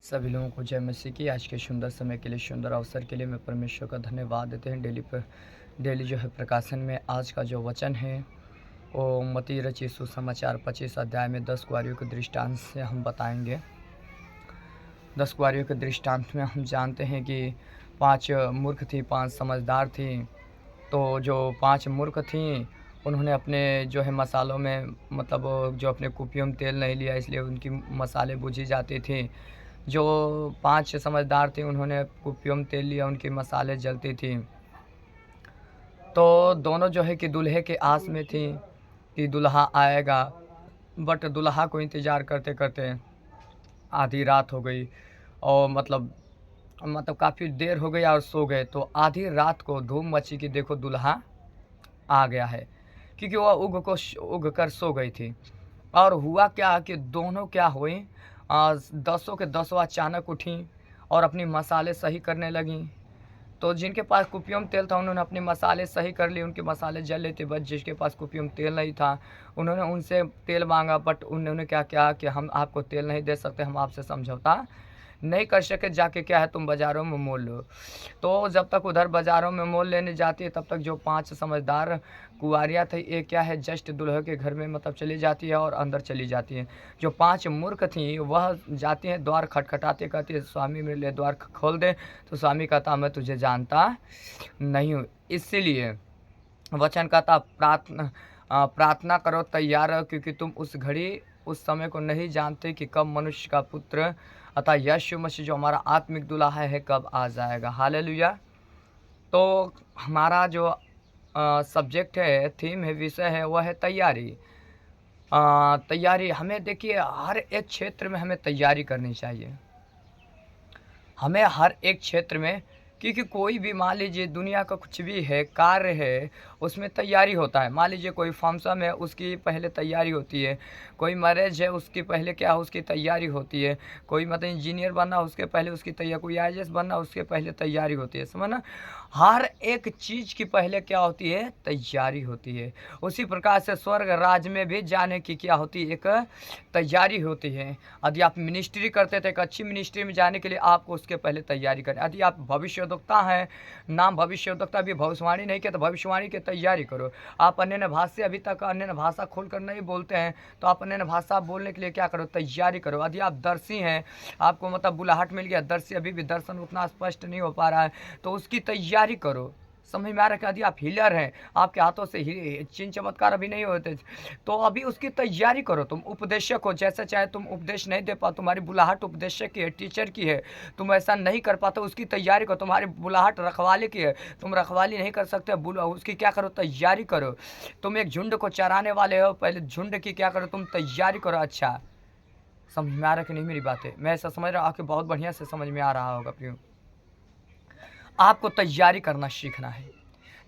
सभी लोगों को जय मसीह की। आज के सुंदर समय के लिए, सुंदर अवसर के लिए मैं परमेश्वर का धन्यवाद देते हैं। डेली जो है प्रकाशन में आज का जो वचन है वो मत्ती रचित सुसमाचार 25 अध्याय में 10 कुँवारियों के दृष्टांत से हम बताएंगे। 10 कुँवारियों के दृष्टांत में हम जानते हैं कि 5 मूर्ख थी, 5 समझदार थी। तो जो 5 मूर्ख थीं उन्होंने अपने जो है मसालों में मतलब जो अपने कुपियों में तेल नहीं लिया, इसलिए उनकी मसाले बुझी जाती थी। जो 5 समझदार थे उन्होंने कुपियों में तेल लिया, उनकी मसाले जलती थी। तो दोनों जो है कि दूल्हे के आस में थी कि दूल्हा आएगा, बट दूल्हा को इंतज़ार करते करते आधी रात हो गई और मतलब काफ़ी देर हो गई और सो गए। तो आधी रात को धूम मची कि देखो दूल्हा आ गया है, क्योंकि वह उग कर सो गई थी। और हुआ क्या कि दोनों क्या हुई, दसों के दसों अचानक उठीं और अपनी मसाले सही करने लगीं। तो जिनके पास कुपियों में तेल था उन्होंने अपने मसाले सही कर लिए, उनके मसाले जल रहे थे। बस जिसके पास कुपियों में तेल नहीं था उन्होंने उनसे तेल मांगा, बट उन्होंने क्या किया कि हम आपको तेल नहीं दे सकते, हम आपसे समझौता नहीं कर सके, जाके क्या है तुम बाज़ारों में मोल लो। तो जब तक उधर बाज़ारों में मोल लेने जाती है तब तक जो 5 समझदार कुँवारियाँ थी ये क्या है जस्ट दूल्हे के घर में मतलब चली जाती है और अंदर चली जाती हैं। जो 5 मूर्ख थीं वह जाती हैं, द्वार खटखटाते कहती है स्वामी मेरे लिए द्वार खोल दे। तो स्वामी कहता मैं तुझे जानता नहीं हूँ। इसीलिए वचन कहता प्रार्थना करो, तैयार रहो, क्योंकि तुम उस घड़ी उस समय को नहीं जानते कि कब मनुष्य का पुत्र अतः यीशु मसीह जो हमारा आत्मिक दूल्हा है कब आ जाएगा। हालेलुया। तो हमारा जो सब्जेक्ट है, थीम है, विषय है, वह है तैयारी। तैयारी हमें देखिए हर एक क्षेत्र में हमें तैयारी करनी चाहिए। हमें हर एक क्षेत्र में, क्योंकि कोई भी मान लीजिए दुनिया का कुछ भी है, कार्य है, उसमें तैयारी होता है। मान लीजिए कोई फंक्शन है उसकी पहले तैयारी होती है, कोई मैरिज है उसकी पहले क्या है उसकी तैयारी होती है, कोई मतलब इंजीनियर बनना उसके पहले उसकी तैयारी, कोई आईएएस बनना उसके पहले तैयारी होती है, समझ ना। हर एक चीज़ की पहले क्या होती है तैयारी होती है। उसी प्रकार से स्वर्ग राज में भी जाने की क्या होती है एक तैयारी होती है। यदि आप मिनिस्ट्री करते थे, एक अच्छी मिनिस्ट्री में जाने के लिए आपको उसके पहले तैयारी करें। यदि आप भविष्यवक्ता हैं, नाम भविष्यवक्ता भी भविष्यवाणी नहीं किया तो भविष्यवाणी की तैयारी करो। आप अन्य भाषा अभी तक अन्य भाषा खोलकर नहीं बोलते हैं तो आप अन्य भाषा बोलने के लिए क्या करो तैयारी करो। यदि आप दर्शी हैं, आपको मतलब बुलाहट मिल गया, दर्शी अभी भी दर्शन उतना स्पष्ट नहीं हो पा रहा है तो उसकी तैयारी करो। समझ में आ रहा है कि यदि आप हीलर हैं, आपके हाथों से चिन्ह चमत्कार अभी नहीं होते तो अभी उसकी तैयारी करो। तुम उपदेशक हो, जैसे चाहे तुम उपदेश नहीं दे पाओ, तुम्हारी बुलाहट उपदेशक की है, टीचर की है, तुम ऐसा नहीं कर पाते, उसकी तैयारी करो। तुम्हारी बुलाहट रखवाले की है, तुम रखवाली नहीं कर सकते, उसकी क्या करो तैयारी करो। तुम एक झुंड को चराने वाले हो, पहले झुंड की क्या करो तुम तैयारी करो। अच्छा समझ में आ रहा कि नहीं मेरी बातें? मैं ऐसा समझ रहा हूँ आपके बहुत बढ़िया से समझ में आ रहा होगा प्रियो। आपको तैयारी करना सीखना है।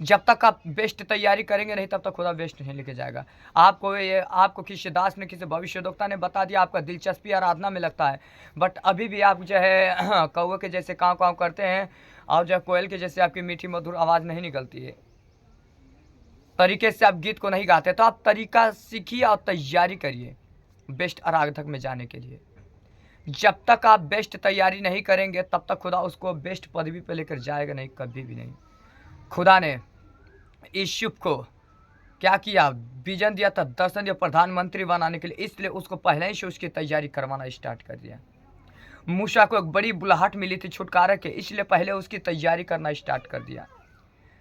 जब तक आप बेस्ट तैयारी करेंगे नहीं तब तक खुदा बेस्ट नहीं लेके जाएगा। आपको किसी दास ने, किसी भविष्यवक्ता ने बता दिया, आपका दिलचस्पी आराधना में लगता है, बट अभी भी आप जो है कौवे के जैसे काँव काँव करते हैं और जो कोयल के जैसे आपकी मीठी मधुर आवाज़ नहीं निकलती है, तरीके से आप गीत को नहीं गाते, तो आप तरीका सीखिए और तैयारी करिए बेस्ट आराधक में जाने के लिए। जब तक आप बेस्ट तैयारी नहीं करेंगे तब तक खुदा उसको बेस्ट पदवी पे लेकर जाएगा नहीं, कभी भी नहीं। खुदा ने यूसुफ को क्या किया, विजन दिया था, दर्शन दिया प्रधानमंत्री बनाने के लिए, इसलिए उसको पहले ही से उसकी तैयारी करवाना स्टार्ट कर दिया। मूसा को एक बड़ी बुलाहट मिली थी छुटकारा के, इसलिए पहले उसकी तैयारी करना स्टार्ट कर दिया।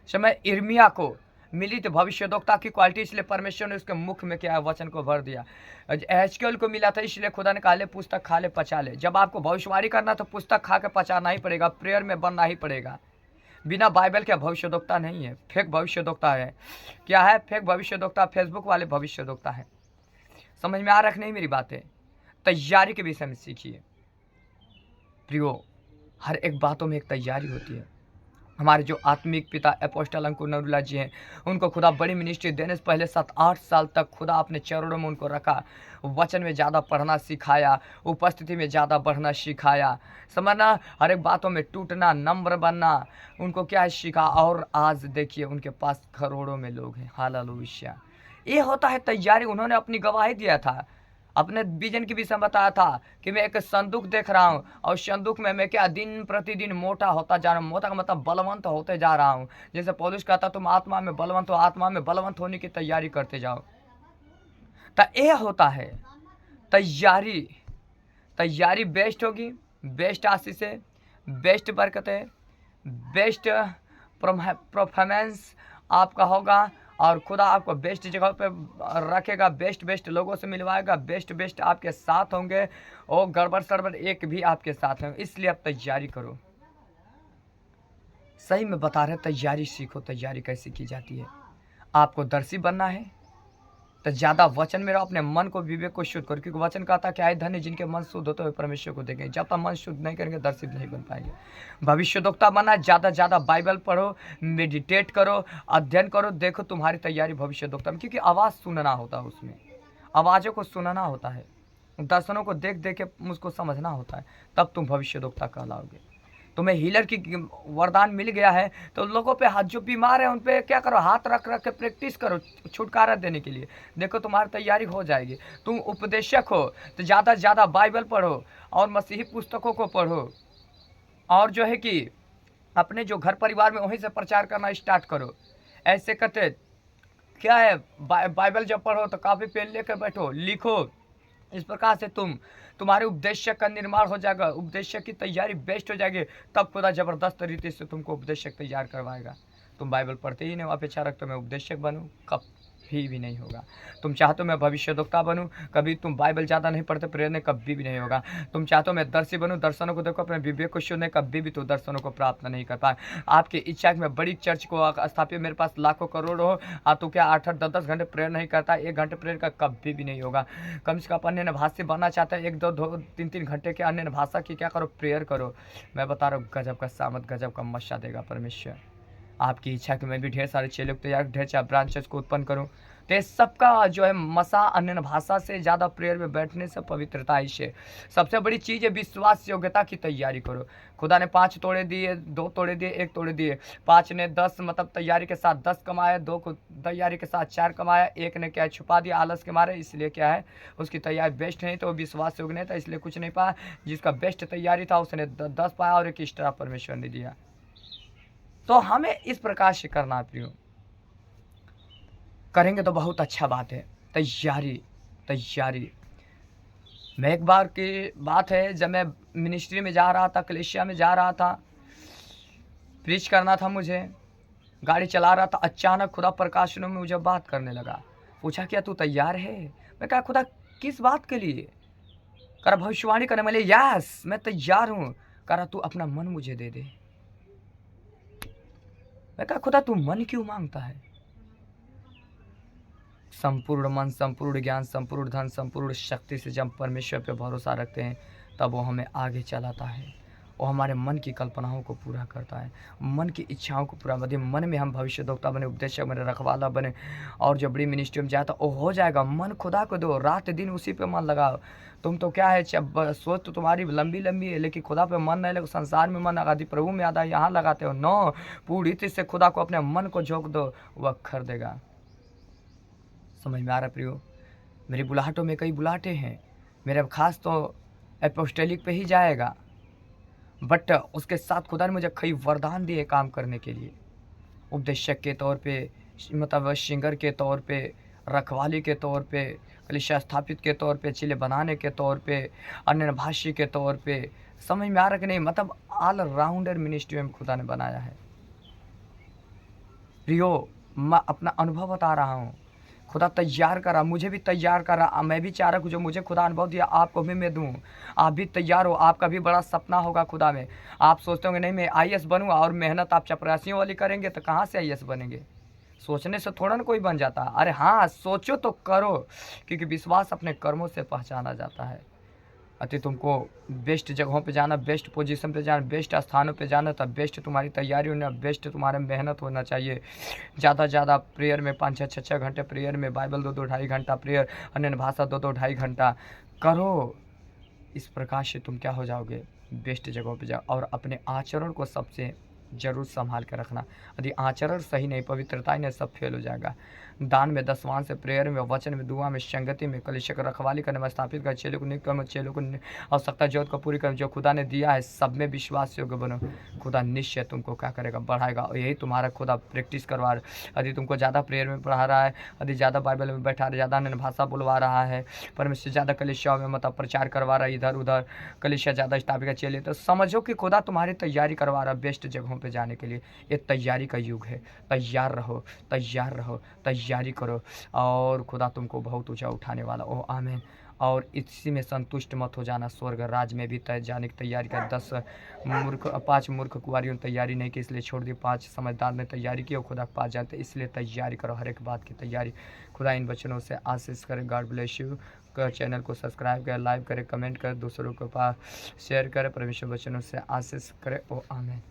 समय इर्मिया को मिली थी भविष्यद्वक्ता की क्वालिटी, इसलिए परमेश्वर ने उसके मुख में क्या वचन को भर दिया। एहजकेल को मिला था, इसलिए खुदा ने कहा ले पुस्तक खा ले पचा ले। जब आपको भविष्यवाणी करना तो पुस्तक खा के पचाना ही पड़ेगा, प्रेयर में बनना ही पड़ेगा। बिना बाइबल के भविष्यद्वक्ता नहीं है, फेक भविष्यद्वक्ता है। क्या है फेक भविष्यद्वक्ता? फेसबुक वाले भविष्यद्वक्ता है। समझ में आ रहा नहीं मेरी बातें? तैयारी के विषय में सीखिए प्रियो। हर एक बातों में एक तैयारी होती है। हमारे जो आत्मिक पिता अपोस्टल अंकुर नरूला जी हैं, उनको खुदा बड़ी मिनिस्ट्री देने से पहले 7-8 साल तक खुदा अपने चरणों में उनको रखा, वचन में ज़्यादा पढ़ना सिखाया, उपस्थिति में ज़्यादा बढ़ना सिखाया, समझना, हर एक बातों में टूटना, नम्र बनना, उनको क्या है सिखा। और आज देखिए उनके पास करोड़ों में लोग हैं। हालेलुया। ये होता है तैयारी। उन्होंने अपनी गवाही दिया था, अपने विजन के विषय में बताया था कि मैं एक संदूक देख रहा हूँ और संदूक में मैं क्या दिन प्रतिदिन मोटा होता जा रहा हूँ। मोटा का मतलब बलवंत होते जा रहा हूँ। जैसे पौलुस कहता तुम आत्मा में बलवंत हो, आत्मा में बलवंत होने की तैयारी करते जाओ। तो ये होता है तैयारी। तैयारी बेस्ट होगी, बेस्ट आशीषें, बेस्ट बरकतें, बेस्ट परफॉर्मेंस आपका होगा और खुदा आपको बेस्ट जगह पे रखेगा, बेस्ट बेस्ट लोगों से मिलवाएगा, बेस्ट बेस्ट आपके साथ होंगे और गड़बड़ सड़बड़ एक भी आपके साथ होंगे। इसलिए आप तैयारी करो। सही में बता रहे, तैयारी सीखो। तैयारी कैसे की जाती है? आपको दर्शी बनना है तो ज़्यादा वचन में रहो, अपने मन को विवेक को शुद्ध करो, क्योंकि वचन कहता है कि आए धन्य जिनके मन शुद्ध होते हुए परमेश्वर को देखेंगे। जब तक मन शुद्ध नहीं करेंगे दर्शित नहीं बन पाएंगे। भविष्यद्वक्ता बनना, ज़्यादा से ज़्यादा बाइबल पढ़ो, मेडिटेट करो, अध्ययन करो। देखो तुम्हारी तैयारी भविष्यद्वक्ता में, क्योंकि आवाज़ सुनना होता है, उसमें आवाज़ों को सुनना होता है, दर्शनों को देख देख के मुझको समझना होता है, तब तुम भविष्यद्वक्ता कहलाओगे। तुम्हें हीलर की वरदान मिल गया है तो लोगों पे हाथ, जो बीमार है उन पे क्या करो, हाथ रख रख के प्रैक्टिस करो छुटकारा देने के लिए। देखो तुम्हारी तैयारी हो जाएगी। तुम उपदेशक हो तो ज़्यादा से ज़्यादा बाइबल पढ़ो और मसीही पुस्तकों को पढ़ो, और जो है कि अपने जो घर परिवार में वहीं से प्रचार करना स्टार्ट करो। ऐसे करते क्या है, बाइबल जब पढ़ो तो काफ़ी पेन लेकर बैठो, लिखो। इस प्रकार से तुम्हारे उपदेशक का निर्माण हो जाएगा, उपदेशक की तैयारी बेस्ट हो जाएगी। तब खुदा ज़बरदस्त रीति से तुमको उपदेशक तैयार करवाएगा। तुम बाइबल पढ़ते ही नहीं, अपेक्षा रखते मैं उपदेशक बनूं, कभी भी नहीं होगा। तुम चाहते हो मैं भविष्यद्वक्ता बनूं, कभी तुम बाइबल ज़्यादा नहीं पढ़ते, प्रेरणा कभी भी नहीं होगा। तुम चाहते हो मैं दर्शी बनूं, दर्शनों को देखो, अपने विवेक को शुद्ध नहीं, कभी भी तुम दर्शनों को प्राप्त नहीं कर पाए। आपकी इच्छा है कि मैं बड़ी चर्च को स्थापित, मेरे पास लाखों करोड़ हो, तो क्या 8-8 10-10 घंटे प्रेयर नहीं करता, 1 घंटे प्रेयर का कभी भी नहीं होगा। कम से कम अन्य भाषा बनना चाहता है, 1-2 3-3 घंटे के अन्य भाषा की क्या करो, प्रेयर करो। मैं बता रहा हूँ गजब का सामत, गजब का मशा देगा परमेश्वर। आपकी इच्छा कि मैं भी ढेर सारे चेलों को तैयार, ढेर सारे ब्रांचेस को उत्पन्न करूं, तो ये सबका जो है मसा अन्य भाषा से ज़्यादा प्रेयर में बैठने से, पवित्रता से सबसे बड़ी चीज़ है विश्वास योग्यता की तैयारी करो। खुदा ने 5 तोड़े दिए, 2 तोड़े दिए, 1 तोड़े दिए। 5 ने 10 मतलब तैयारी के साथ 10 कमाए, 2 को तैयारी के साथ 4 कमाया, 1 ने क्या छुपा दिया आलस के मारे, इसलिए क्या है उसकी तैयारी बेस्ट नहीं, तो विश्वास योग्य नहीं था, इसलिए कुछ नहीं पाया। जिसका बेस्ट तैयारी था उसने 10 पाया और 1 एक्स्ट्रा परमेश्वर ने दिया। तो हमें इस प्रकार से करना प्रियो, करेंगे तो बहुत अच्छा बात है। तैयारी तैयारी। मैं एक बार की बात है, जब मैं मिनिस्ट्री में जा रहा था, कलीसिया में जा रहा था, प्रीच करना था मुझे, गाड़ी चला रहा था, अचानक खुदा प्रकाशनों में मुझे बात करने लगा। पूछा क्या तू तैयार है? मैं कहा खुदा किस बात के लिए? करा भविष्यवाणी करने वाले, यस मैं तैयार हूँ। करा तू अपना मन मुझे दे दे। मैं कहा खुदा तू मन क्यों मांगता है? संपूर्ण मन, संपूर्ण ज्ञान, संपूर्ण धन, संपूर्ण शक्ति से जब परमेश्वर पे भरोसा रखते हैं तब वो हमें आगे चलाता है। वो हमारे मन की कल्पनाओं को पूरा करता है, मन की इच्छाओं को पूरा बने। मन में हम भविष्यद्वक्ता बने, उपदेशक बने, रखवाला बने और जो बड़ी मिनिस्ट्री में जाता वो हो जाएगा। मन खुदा को दो, रात दिन उसी पे मन लगाओ। तुम तो क्या है, सोच तो तुम्हारी लंबी लंबी है लेकिन खुदा पे मन नहीं लगा, संसार में मन लगा दी, प्रभु में आधा यहाँ लगाते हो। नो, पूरी रीति से खुदा को अपने मन को झोंक दो, वह कर देगा। समझ में आ रहा प्रियो? मेरी बुलाहटों में कई बुलाहटें हैं, मेरा खास तो एपोस्टोलिक पे ही जाएगा, बट उसके साथ खुदा ने मुझे कई वरदान दिए काम करने के लिए। उपदेशक के तौर पे, मतलब सिंगर के तौर पे, रखवाली के तौर पे, कलीसिया स्थापित के तौर पे, चिल्ले बनाने के तौर पे, अन्य भाषी के तौर पे। समझ में आ रहा कि नहीं? मतलब ऑल राउंडर मिनिस्ट्री में खुदा ने बनाया है। प्रियो, मैं अपना अनुभव बता रहा हूँ। खुदा तैयार करा, मुझे भी तैयार करा। मैं भी चाह रहा हूँ जो मुझे खुदा अनुभव दिया आपको भी मैं दूँ। आप भी तैयार हो, आपका भी बड़ा सपना होगा खुदा में। आप सोचते होंगे नहीं मैं आईएएस बनूँगा, और मेहनत आप चपरासियों वाली करेंगे तो कहाँ से आईएएस बनेंगे? सोचने से थोड़ा ना कोई बन जाता। अरे हाँ, सोचो तो करो, क्योंकि विश्वास अपने कर्मों से पहचाना जाता है। अति तुमको बेस्ट जगहों पे जाना, बेस्ट पोजीशन पे जाना, बेस्ट स्थानों पे जाना, तब बेस्ट तुम्हारी तैयारी होना, बेस्ट तुम्हारा मेहनत होना चाहिए। ज़्यादा ज़्यादा प्रेयर में 5-6 6 घंटे प्रेयर में, बाइबल 2-2 ढाई घंटा प्रेयर, अन्य भाषा 2-2 ढाई घंटा करो। इस प्रकार से तुम क्या हो जाओगे, बेस्ट जगहों पे जाओ। और अपने आचरण को सबसे ज़रूर संभाल के रखना। यदि आचरण सही नहीं, पवित्रता ही नहीं, सब फेल हो जाएगा। दान में, दसवां से, प्रेयर में, वचन में, दुआ में, संगति में, कलीसिया की रखवाली करने में, स्थापित कर, चेलों को नियुक्त कर, चेलों को आवश्यकता जरूरत को पूरी कर, जो खुदा ने दिया है सब में विश्वास योग्य बनो। खुदा निश्चय तुमको क्या करेगा, बढ़ाएगा। और यही तुम्हारा खुदा प्रैक्टिस करवा रहा है। यदि तुमको ज़्यादा प्रेयर में पढ़ा रहा है, यदि ज़्यादा बाइबल में बैठा रहा है, ज़्यादा अन्य भाषा बुलवा रहा है, परमेश्वर ज़्यादा कलीसिया में मतलब प्रचार करवा रहा है, इधर उधर कलीसिया ज़्यादा स्थापित कर, चेले, तो समझो कि खुदा तुम्हारी तैयारी करवा रहा है बेस्ट जगहों पे जाने के लिए। ये तैयारी का युग है। तैयार रहो, तैयार रहो, तैयारी करो, और खुदा तुमको बहुत ऊँचा उठाने वाला। ओह आमीन। और इसी में संतुष्ट मत हो जाना, स्वर्ग राज में भी जाने की तैयारी कर। 5 मूर्ख कुँवारियों ने तैयारी नहीं की, इसलिए छोड़ दी। 5 समझदार ने तैयारी की और खुदा के पास जाते, इसलिए तैयारी करो, हर एक बात की तैयारी। खुदा इन वचनों से आशीष करे। God bless you. चैनल को सब्सक्राइब करें, लाइक करें, कमेंट करें, दूसरों के पास शेयर करें। परमेश्वर वचनों से आशीष करे। ओ आमीन।